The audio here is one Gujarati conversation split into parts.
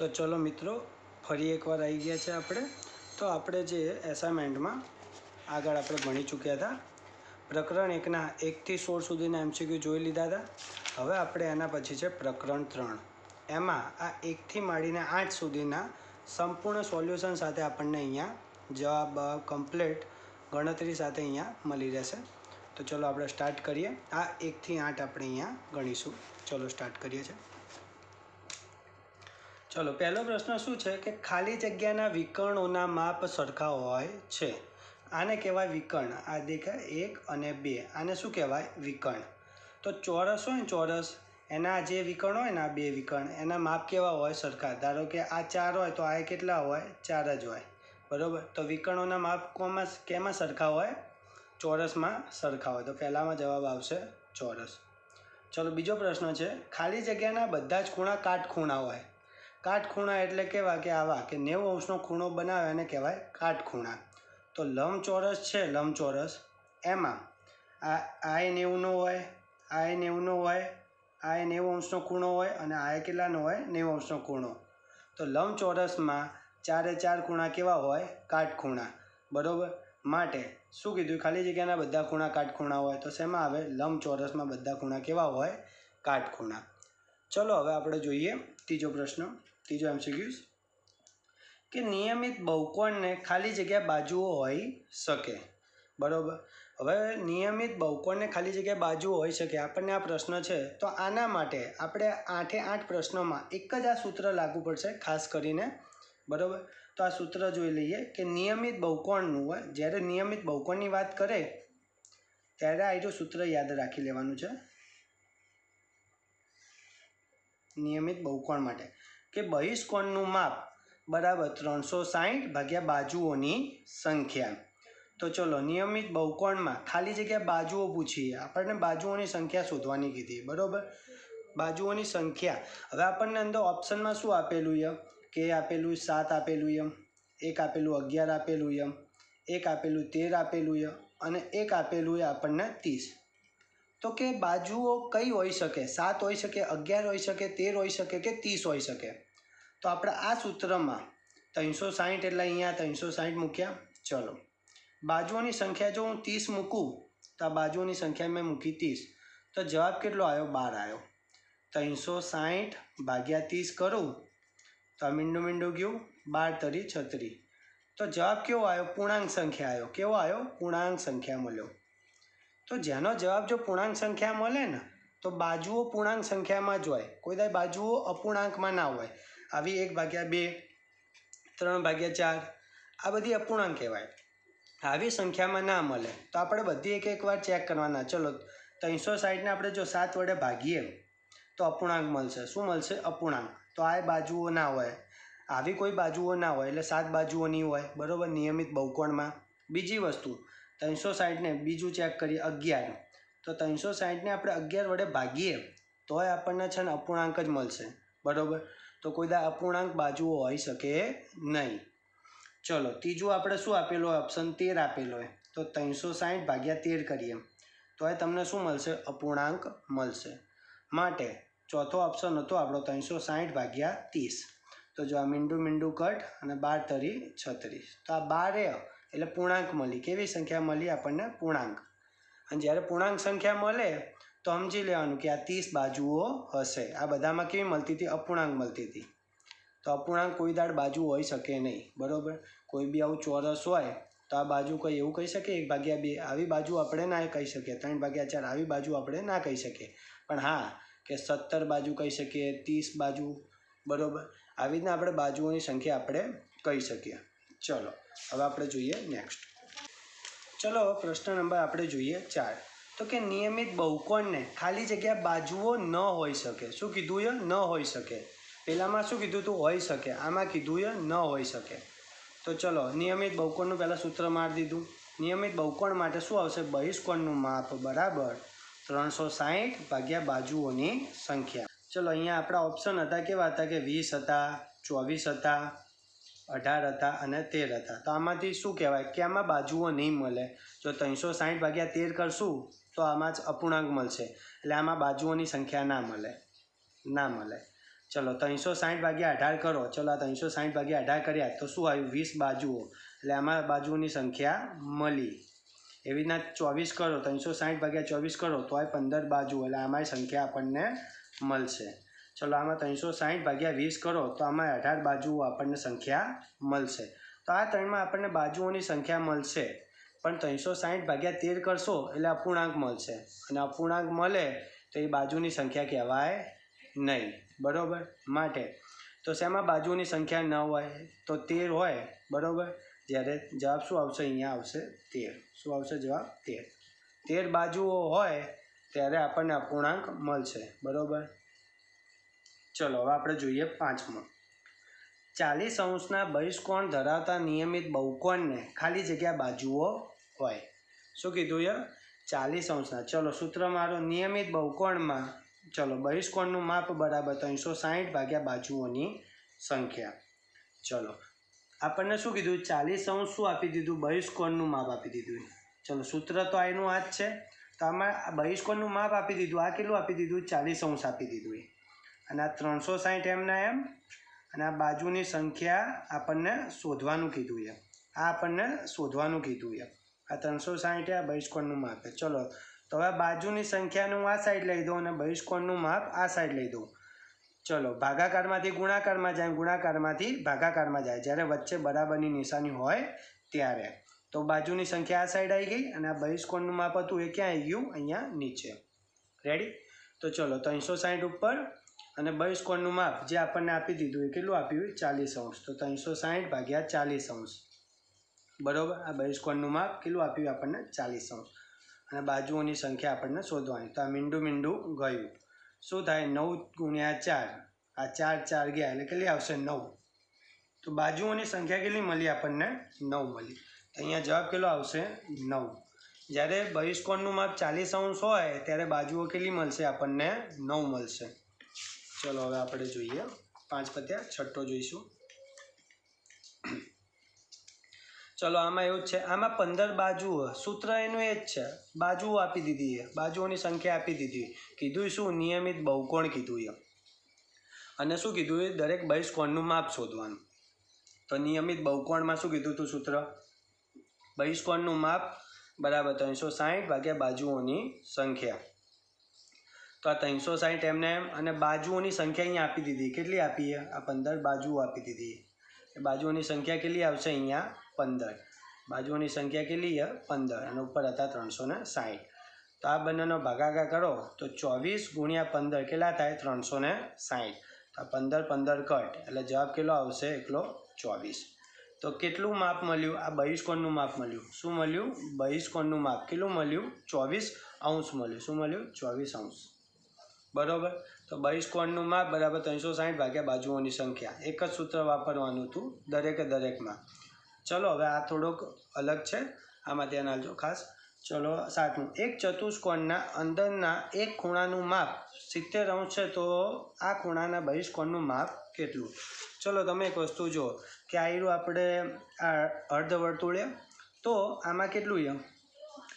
तो चलो मित्रों फरी एक बार आई गया है આપણે तो આપણે જે એસાઇનમેન્ટમાં આગળ આપણે ભણી ચૂક્યા હતા પ્રકરણ 1ના 1 થી 16 સુધીના એમસીક્યુ જોઈ લીધા હતા। હવે આપણે એના પછી છે પ્રકરણ 3 એમાં આ 1 થી માંડીને 8 સુધીના સંપૂર્ણ સોલ્યુશન સાથે આપણને અહીંયા જવાબ કમ્પ્લીટ ગણતરી સાથે અહીંયા મળી રહેશે। તો ચલો આપણે સ્ટાર્ટ કરીએ। આ 1 થી 8 આપણે અહીંયા ગણીશું। ચલો સ્ટાર્ટ કરીએ છીએ। चलो पहलो प्रश्न शू है कि खाली जग्या विकर्णों माप सरखा होय छे। आने कहवाय विकर्ण। आ देखाय 1 અને 2 आने शू कहवाय विकर्ण। तो चौरस हो चौरस एना जे विकर्ण होय ने आ बे विकर्ण एना माप केवा होय सरखा। धारो कि आ 4 होय तो आ केटला होय 4 ज होय बराबर। तो विकर्णों माप केमा सरखा होय चौरस में सरखा होय। तो पहला में जवाब आवशे चौरस। चलो बीजो प्रश्न है खाली जग्या बधा ज खूणा काटखूणा होय। काटखूणा एटले केवा कि आवा कि 90 अंशनो खूणो बनावे एने कहेवाय काटखूणा। तो लंबचौरस छे लंबचौरस एमां आय 90 नो होय आय 90 नो होय आय 90 अंशनो खूणो होय अने आय केटलानो होय 90 अंशनो खूणो। तो लंबचौरस में 4 4 खूणा केवा होय काटखूणा बराबर। माटे शुं कीधुं खाली जग्याना बधा खूणा काटखूणा होय। तो शेमां आवे लंबचौरस में बधा खूणा केवा होय काटखूणा। चलो हवे आपणे जोईए तीजो प्रश्न तीजो एमसीक्यूज कि नियमित बहुकोण ने खाली जग्या बाजुओ होई सके बराबर। हवे नियमित बहुकोण ने खाली जग्या बाजुओ होई सके आपणे आ प्रश्न है। तो आना माटे आपणे 8 प्रश्नों में एक ज आ सूत्र लागू पड़शे खास करीने बराबर। तो आ सूत्र जोई लईए कि नियमित बहुकोणनुं होय ज्यारे नियमित बहुकोणनी वात करे त्यारे आ जो सूत्र याद राखी लेवानुं छे नियमित बहुकोण माटे कि बहिष्कोणनुं माप बराबर 360 भाग्या बाजुओनी संख्या। तो चलो नियमित बहुकोण में खाली जग्या बाजुओ पूछीए आपणे बाजुओनी संख्या शोधवानी कीधी बराबर। बाजुओनी संख्या हवे आपणे अंदर ऑप्शन में शुं आपेलुं है कि आपेलुं 7 आपेलुं है एक आपेलुं 11 आपेलुं है एक आपेलुं 13 आपेलुं है अने एक आपेलुं है आपणे 30। तो कि बाजुओ कई होई सके 7 होई सके 11 होई सके 13 होई सके कि 30 होई सके। तो आपणे आ सूत्र में 360 एटले अहींया 360 मूक्या। चलो बाजुओनी संख्या जो हूँ 30 मूकूँ तो आ बाजुओनी संख्या में मूकी 30 तो जवाब केटलो आयो 12 आयो। 360 भाग्या 30 करूँ तो आ मींडू मींडू गयुं 12 तरी 36। तो जवाब केवो आयो पूर्णांक संख्या आयो। केवो आयो पूर्णांक संख्या मळ्यो। तो जेनो जवाब जो पूर्णांक संख्या मळे ने तो बाजुओ पूर्णांक संख्या में ज होय कोई दाय बाजुओ अपूर्णांक में ना होय। आवी 1/2 3/4 आ बधी अपूर्णांक कहेवाय। आवी संख्या में ना मळे तो आपणे बधी एक एक वार चेक करवाना। चलो 360 ने आपणे जो 7 वडे भागीए तो अपूर्णांक मळशे। शुं मळशे अपूर्णांक। तो आ बाजुओ ना होय आवी कोई बाजुओ ना होय एटले 7 बाजुओनी होय बराबर नियमित बहुकोण में। बीजी वस्तु 360 ने बीजू चेक करिए 11 तो 360 ने आपणे 11 वडे भागीए तो आपणे छे ने अपूर्णांक ज मळशे बराबर। तो कोई दा अपूर्णांक बाजुओ होई सके नहीं। चलो तीजू आपणे शुं आपेलो ऑप्शन 13 आपेलो है तो 360 भाग्या 13 करिए तो तमने शुं मळशे अपूर्णांक मळशे। माटे चौथो ऑप्शन हतो आपणो 360 भाग्या 30 तो जो आ मींडू मींडू कट अने 12 तरी 36 तो आ 12 एटले पूर्णांक मळी। केवी संख्या मळी आपणने पूर्णांक। अने ज्यारे पूर्णांक संख्या मळे तो समझी लेवानुं कि आ 30 बाजुओ हशे। आ बधामां केवी मळती हती अपूर्णांक मळती हती। तो अपूर्णांक कोई दाड़ बाजू होई सके नहीं बराबर। कोई बी आवुं चौरस होय तो आ बाजू कोई एवुं कही सके 1/2 आवी बाजू आपणे ना कही सके 3/4 आवी बाजू आपणे ना कही सके पण हाँ कि 17 बाजू कही सके 30 बाजू बराबर। आवी रीतना आपणे बाजुओनी संख्या आपणे कही सकीए। चलो हवे आपणे जोईए नेक्स्ट। चलो प्रश्न नंबर आपणे जोईए 4 तो कि नियमित बहुकोण ने खाली जग्या बाजुओ न होई सके। शुं कीधुं है न होई सके। पहेलामां शुं कीधुं तो होई सके आमां कीधुं है न होई सके। तो चलो नियमित बहुकोणनुं पहेला सूत्र मारी दीधुं। नियमित बहुकोण माटे शुं आवशे बहिष्कोणनुं माप बराबर 360 भाग्या बाजुओनी संख्या। चलो अहींया आपणा ऑप्शन हता केवा हता कि 20 हता 24 हता 18 हता अने 13 हता। तो आमांथी शुं कहेवाय कि आमां बाजुओ नहीं मळे। जो 360 भाग्या 13 करशुं तो आमां ज अपूर्णांक मळशे एटले आमां बाजुओनी संख्या ना मळे ना मळे। ચલો 360 ભાગ્યા 18 કરો. ચલો આ 360 ભાગ્યા 18 કર્યા તો શું આવ્યું? 20 બાજુઓ, એટલે આમાં બાજુઓની સંખ્યા મળી. એવી રીતના 24 કરો, 360 ભાગ્યા 24 કરો તો આ 15 બાજુઓ, એટલે આમાં સંખ્યા આપણને મળશે. ચલો આમાં 360 ભાગ્યા 20 કરો તો આમાં 18 બાજુઓ આપણને સંખ્યા મળશે. તો આ ત્રણમાં આપણને બાજુઓની સંખ્યા મળશે, પણ 360 ભાગ્યા 13 કરશો એટલે અપૂર્ણાંક મળશે, અને અપૂર્ણાંક મળે તો એ બાજુની સંખ્યા કહેવાય નહીં. બરાબર? માટે તો શેમાં બાજુની સંખ્યા ન હોય? તો 13 હોય. બરાબર? જ્યારે જવાબ શું આવશે? અહીંયા આવશે 13. શું આવશે જવાબ? 13. 13 બાજુઓ હોય ત્યારે આપણને અપૂર્ણાંક મળશે. બરાબર? ચલો હવે આપણે જોઈએ 5મો. 40 અંશના બહિષ્કોણ ધરાવતા નિયમિત બહુકોણને ખાલી જગ્યા બાજુઓ હોય. શું કીધું યાર? 40 અંશના. ચલો સૂત્ર મારો, નિયમિત બહુકોણમાં ચલો બહિષ્કોણનું માપ બરાબર 360 ભાગ્યા બાજુઓની સંખ્યા. ચલો આપણને શું કીધું? 40 અંશ શું આપી દીધું? બહિષ્કોણનું માપ આપી દીધું. ચલો સૂત્ર તો આનું આ જ છે, તો આમાં બહિષ્કોણનું માપ આપી દીધું. આ કેટલું આપી દીધું? 40 અંશ આપી દીધું. અને આ 360 એમના એમ, અને આ બાજુની સંખ્યા આપણને શોધવાનું કીધું છે. આ આપણને શોધવાનું કીધું છે. આ 360 આ બહિષ્કોણનું માપ છે. ચલો તો હવે બાજુની સંખ્યાનું આ સાઈડ લઈ દો અને બહિષ્કોણનું માપ આ સાઈડ લઈ દો. ચલો ભાગાકારમાંથી ગુણાકારમાં જાય, ગુણાકારમાંથી ભાગાકારમાં જાય, જ્યારે વચ્ચે બરાબરની નિશાની હોય ત્યારે. તો બાજુની સંખ્યા આ સાઈડ આવી ગઈ, અને આ બહિષ્કોણનું માપ હતું એ ક્યાં આવી ગયું? અહીંયા નીચે. રેડી? તો ચલો 360 ઉપર, અને બહિષ્કોણનું માપ જે આપણને આપી દીધું એ કેટલું આપ્યું? 40 અંશ. તો 360 ભાગ્યા 40 અંશ. બરાબર? આ બહિષ્કોણનું માપ કેટલું આપ્યું આપણને? 40 અંશ. અને બાજુઓની સંખ્યા આપણને શોધવાની. તો આ મીંડું મીંડું ગયું. શું થાય? 9 ગુણ્યા 4. આ 4 4 ગયા એટલે કેટલી આવશે? 9. તો બાજુઓની સંખ્યા કેટલી મળી આપણને? 9 મળી. અહીંયા જવાબ કેટલો આવશે? 9. જ્યારે બહિષ્કોણનું માપ 40 અંશ હોય ત્યારે બાજુઓ કેટલી મળશે આપણને? 9 મળશે. ચલો હવે આપણે જોઈએ 5 પત્યા. છઠ્ઠો જોઈશું. ચલો આમાં એવું જ છે, આમાં 15 બાજુઓ. સૂત્ર એનું એ જ છે, બાજુઓ આપી દીધી છે, બાજુઓની સંખ્યા આપી દીધી. કીધું શું? નિયમિત બહુકોણ કીધું છે. અને શું કીધું? એ દરેક બહિષ્કોણનું માપ શોધવાનું. તો નિયમિત બહુકોણમાં શું કીધું હતું સૂત્ર? બહિષ્કોણનું માપ બરાબર 360 ભાગ્યા બાજુઓની સંખ્યા. તો આ 360 એમને એમ, અને બાજુઓની સંખ્યા અહીંયા આપી દીધી. કેટલી આપી? આ 15 બાજુઓ આપી દીધી. એ બાજુઓની સંખ્યા કેટલી આવશે? અહીંયા 15. બાજુઓની સંખ્યા કેટલી છે? 15. અને ઉપર હતા 360. તો આ બંનેનો ભાગાકાર કરો તો 24 ગુણ્યા 15 કેટલા થાય? 360. તો 15 15 કટ એટલે જવાબ કેટલો આવશે? એકલો 24. તો કેટલું માપ મળ્યું? આ બહિષ્કોણનું માપ મળ્યું. શું મળ્યું? બહિષ્કોણનું માપ કેટલું મળ્યું? 24 અંશ મળ્યું. શું મળ્યું? 24 અંશ. બરાબર? તો બહિષ્કોણનું માપ બરાબર 360 ભાગ્યા બાજુઓની સંખ્યા. એક જ સૂત્ર વાપરવાનું હતું દરેકે દરેકમાં. ચલો હવે આ થોડોક અલગ છે, આમાં ધ્યાન આપજો ખાસ. ચલો 7મું. એક ચતુષ્કોણના અંદરના એક ખૂણાનું માપ 70 અંશ છે, તો આ ખૂણાના બહિષ્કોણનું માપ કેટલું? ચલો તમે એક વસ્તુ જુઓ કે આ રહ્યું આપણે આ અર્ધવર્તુળ, તો આમાં કેટલું છે?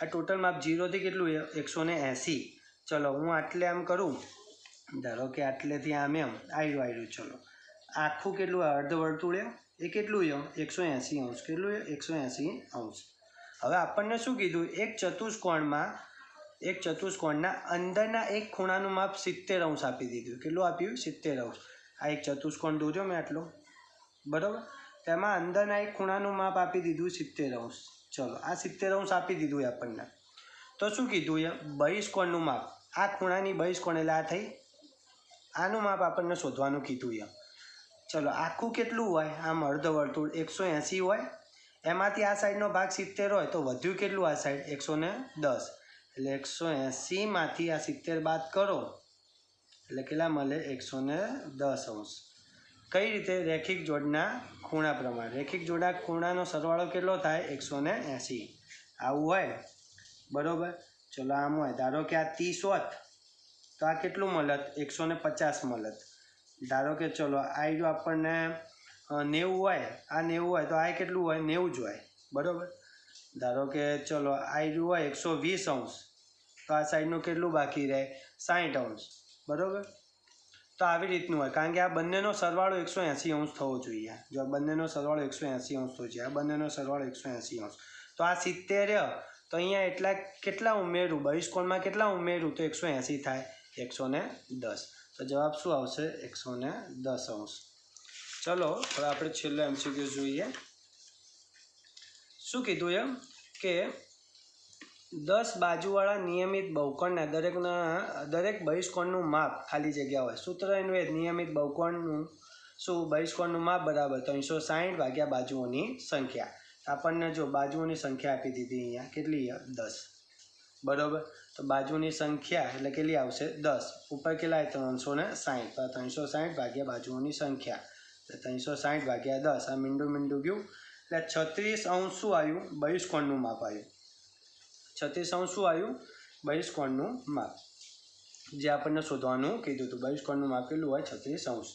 આ ટોટલ માપ 0 થી કેટલું છે? 180. ચલો હું આટલે આમ કરું, ધારો કે આટલેથી આમ એમ આવ્યું. ચલો આખું કેટલું? અર્ધવર્તુળ એ કેટલું છે? 180 અંશ. કેટલું છે? 180 અંશ. હવે આપણને શું કીધું? એક ચતુષ્કોણના અંદરના એક ખૂણાનું માપ 70 અંશ આપી દીધું. કેટલું આપ્યું? 70 અંશ. આ એક ચતુષ્કોણ દોર્યો મેં આટલો. બરાબર? તેમાં અંદરના એક ખૂણાનું માપ આપી દીધું 70 અંશ. ચલો આ 70 અંશ આપી દીધું આપણને. તો શું કીધું? બહિષ્કોણનું માપ. આ ખૂણાની બહિષ્કોણ એટલે આ થઈ, આનું માપ આપણને શોધવાનું કીધું. ચલો આખું કેટલું હોય? આમ અર્ધવર્તુળ 180 હોય, એમાંથી આ સાઈડનો ભાગ 70 હોય તો વધ્યું કેટલું? આ સાઈડ 110. એટલે 180માંથી આ 70 બાદ કરો એટલે કેટલા મળે? 110 અંશ. કઈ રીતે? રેખિક જોડના ખૂણા પ્રમાણે. રેખિક જોડના ખૂણાનો સરવાળો કેટલો થાય? 180. આવું હોય. બરાબર? ચલો આમ હોય, ધારો કે આ 30 હોત તો આ કેટલું મળત? 150 મળત. ધારો કે ચલો આ જો આપણને 90 હોય, આ 90 હોય તો આ કેટલું હોય? 90 જ હોય. બરાબર? ધારો કે ચલો આ જો હોય 120 અંશ, તો આ સાઈડનું કેટલું બાકી રહે? 60 અંશ. બરાબર? તો આવી રીતનું હોય, કારણ કે આ બંનેનો સરવાળો 180 અંશ થવો જોઈએ. જો આ બંનેનો સરવાળો 180 અંશ થવો જોઈએ, આ બંનેનો સરવાળો 180 અંશ. તો આ 70 તો અહીંયા એટલા કેટલા ઉમેરું, બહિષ્કોણમાં કેટલા ઉમેરું તો 180 થાય, 110. તો જવાબ શું આવશે? 110 અંશ. ચલો હવે આપણે છેલ્લો MCQ જોઈએ. શું કીધું એમ કે 10 બાજુવાળા નિયમિત બહુકોણના દરેક બહિષ્કોણનું માપ ખાલી જગ્યા હોય. સૂત્ર એનું એ નિયમિત બહુકોણનું શું બહિષ્કોણનું માપ બરાબર 360 ભાગ્યા બાજુઓની સંખ્યા. આપણને જો બાજુઓની સંખ્યા આપી દીધી અહીંયા કેટલી? 10. બરાબર. તો બાજુની સંખ્યા એટલે કેટલી આવશે? 10. ઉપર કેટલા? 360. તો 360 ભાગ્યા બાજુઓની સંખ્યા, 360 ભાગ્યા 10. આ મીંડું ગયું એટલે 36 અંશ શું આવ્યું? બહિષ્કોણનું માપ આવ્યું. 36 અંશ શું આવ્યું? બહિષ્કોણનું માપ, જે આપણને શોધવાનું કીધું હતું. બહિષ્કોણનું માપ કેટલું હોય? 36 અંશ.